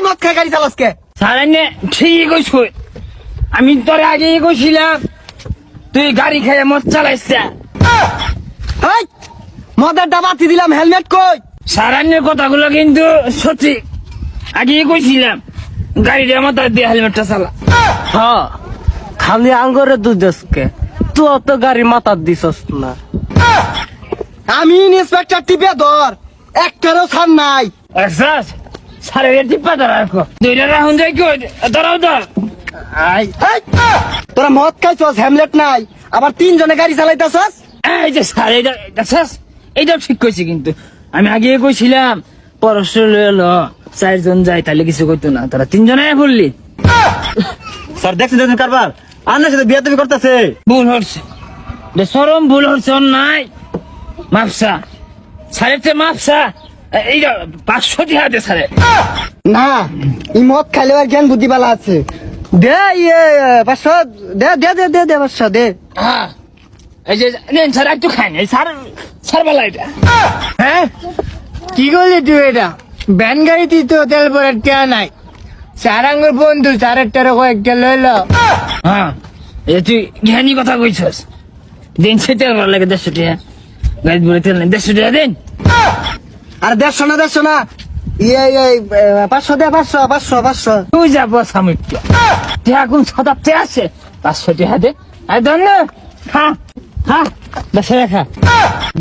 মদ খাই গাড়ি চালাস কে? সারাইনে ঠিকই কইছ, আমি তোর আগে কইছিলাম তুই গাড়ি খেয়ে মদ চালাইছ। এই মদের ডাবাতি দিলাম, হেলমেট কই? সারাইনের কথাগুলো কিন্তু সঠিক, আগে কইছিলাম গাড়িটা মাথা দিয়ে হেলমেটটা চালা। হ্যাঁ, খালি আঙ্গরে দুধ দেশকে তুই অত গাড়ি মাথার দিছস না। আমি ইন্সপেক্টর টিপে ধর, একটারও ছাড় নাই। এক্সাস সারে টিপা ধরা রাখো, দুইটা রাহুন যাই কই ধরাও ধর। এই, তোরা মদ খাইছস, হেলমেট নাই, আবার 3 জনে গাড়ি চালাইতাছস। এই যে স্যার এইটাও ঠিক কইছি, কিন্তু আমি আগে কইছিলাম পরস্পর ল 4 জন যাই তাহলে কিছু করতো না, তারা 3 জনে বললি। স্যার দেখছেন কারবার আন্না সাথে বিয়ে তুমি করতেছে। ভুল হচ্ছে, সরম ভুল হচ্ছে, নাই মাপসা সাড়ে মাপসা এইটা 500 টাকা দে সারে। না, এই মদ খাইলে আর জ্ঞান বুদ্ধি বালা আছে। দে 500 দে দে দে দে দে 500 দে। হ্যাঁ, এই যে নেন স্যার একটু খান, এই স্যার বেলা এটা। হ্যাঁ, কি করলি তুই? এটা ভ্যান গাড়িতে তো তেল পরে টেয়া নাই। চারাঙ্গর বন্ধু চারের কয়েকটা লইল। হ্যাঁ, এই তুই জ্ঞানী কথা কইছস, দিন সেটা ভালো লাগে 150 টাকা গাড়ি বলে তেল নেই, 150 টাকা দিন। আর 150 না, 500 দে, 500। তুই যাবো স্বামী এখন শতাব্দে আছে, 500 টাকা দে। আর ধন্য হ্যাঁ হ্যাঁ, 10 টাকা।